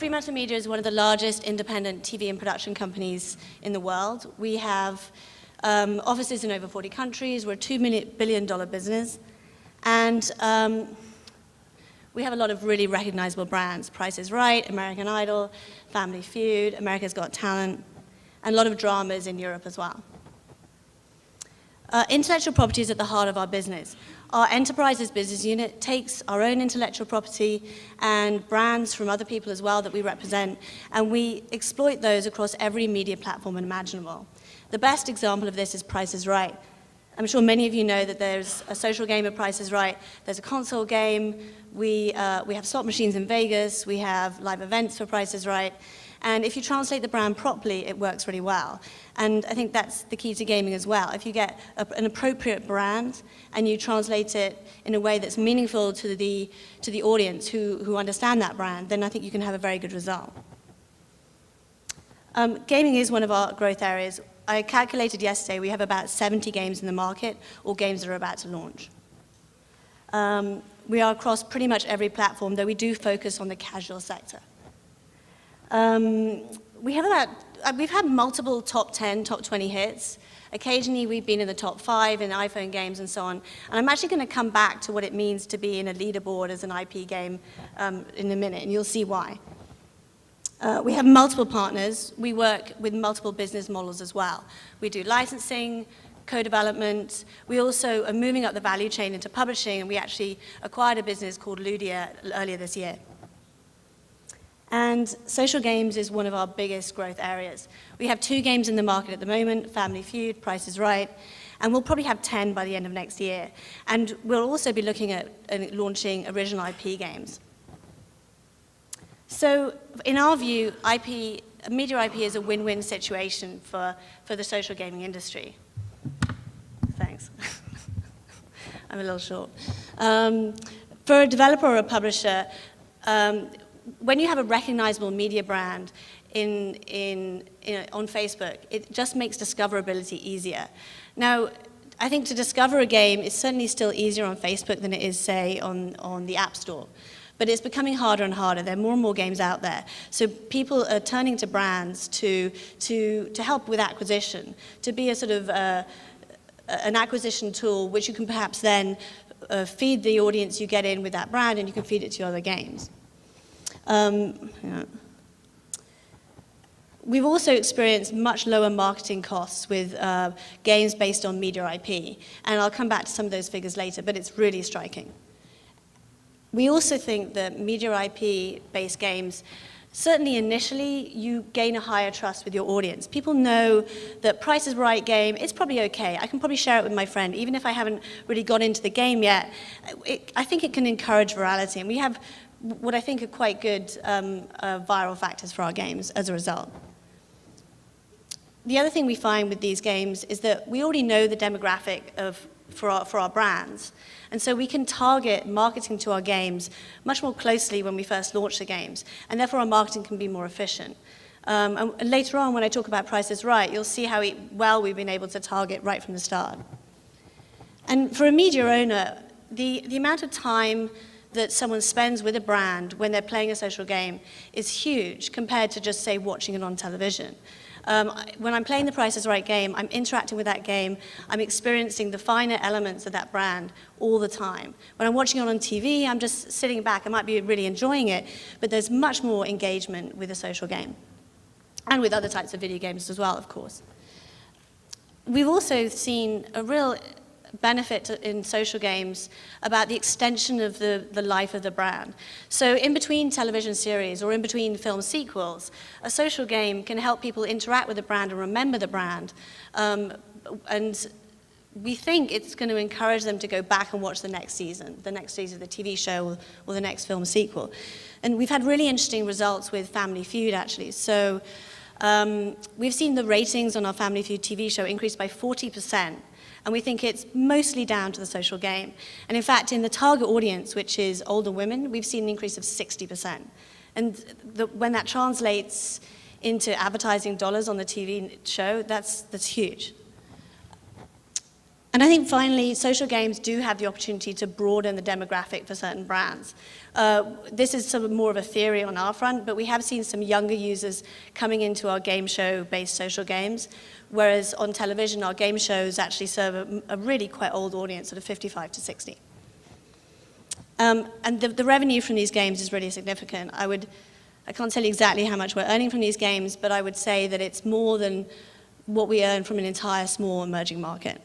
Fremantle Media is one of the largest independent TV and production companies in the world. We have offices in over 40 countries. We're a $2 billion business. And we have a lot of really recognizable brands. Price is Right, American Idol, Family Feud, America's Got Talent, and a lot of dramas in Europe as well. Intellectual property is at the heart of our business. Our enterprises business unit takes our own intellectual property and brands from other people as well that we represent, and we exploit those across every media platform imaginable. The best example of this is Price is Right. I'm sure many of you know that there's a social game of Price is Right. There's a console game. We have slot machines in Vegas. We have live events for Price is Right. And if you translate the brand properly, it works really well. And I think that's the key to gaming as well. If you get an appropriate brand and you translate it in a way that's meaningful to the audience who understand that brand, then I think you can have a very good result. Gaming is one of our growth areas. I calculated yesterday we have about 70 games in the market, or games that are about to launch. We are across pretty much every platform, though we do focus on the casual sector. We've had multiple top 10, top 20 hits. Occasionally we've been in the top 5 in iPhone games and so on. And I'm actually going to come back to what it means to be in a leaderboard as an IP game in a minute, and you'll see why. We have multiple partners. We work with multiple business models as well. We do licensing, co-development. We also are moving up the value chain into publishing, and we actually acquired a business called Ludia earlier this year. And social games is one of our biggest growth areas. We have 2 games in the market at the moment, Family Feud, Price is Right, and we'll probably have 10 by the end of next year. And we'll also be looking at launching original IP games. So in our view, media IP is a win-win situation for the social gaming industry. Thanks. I'm a little short. For a developer or a publisher, when you have a recognizable media brand on Facebook, it just makes discoverability easier. Now, I think to discover a game is certainly still easier on Facebook than it is, say, on the App Store. But it's becoming harder and harder. There are more and more games out there. So people are turning to brands to help with acquisition, to be a sort of an acquisition tool which you can perhaps then feed the audience you get in with that brand, and you can feed it to other games. We've also experienced much lower marketing costs with games based on media IP, and I'll come back to some of those figures later, but it's really striking. We also think that media IP-based games, certainly initially, you gain a higher trust with your audience. People know that Price is Right game, it's probably okay. I can probably share it with my friend, even if I haven't really got into the game yet. I think it can encourage virality, and we have what I think are quite good viral factors for our games as a result. The other thing we find with these games is that we already know the demographic for our brands, and so we can target marketing to our games much more closely when we first launch the games, and therefore our marketing can be more efficient. And later on, when I talk about Price is Right, you'll see how well we've been able to target right from the start. And for a media owner, the amount of time that someone spends with a brand when they're playing a social game is huge compared to just, say, watching it on television. When I'm playing the Price is Right game, I'm interacting with that game, I'm experiencing the finer elements of that brand all the time. When I'm watching it on TV, I'm just sitting back, I might be really enjoying it, but there's much more engagement with a social game. And with other types of video games as well, of course. We've also seen a real benefit in social games about the extension of the life of the brand. So in between television series or in between film sequels, a social game can help people interact with the brand and remember the brand. And we think it's going to encourage them to go back and watch the next season of the TV show or the next film sequel. And we've had really interesting results with Family Feud, actually. So we've seen the ratings on our Family Feud TV show increase by 40%. And we think it's mostly down to the social game. And in fact, in the target audience, which is older women, we've seen an increase of 60%. And when that translates into advertising dollars on the TV show, that's huge. And I think finally, social games do have the opportunity to broaden the demographic for certain brands. This is sort of more of a theory on our front, but we have seen some younger users coming into our game show-based social games, whereas on television, our game shows actually serve a really quite old audience, sort of 55 to 60. And the revenue from these games is really significant. I can't tell you exactly how much we're earning from these games, but I would say that it's more than what we earn from an entire small emerging market.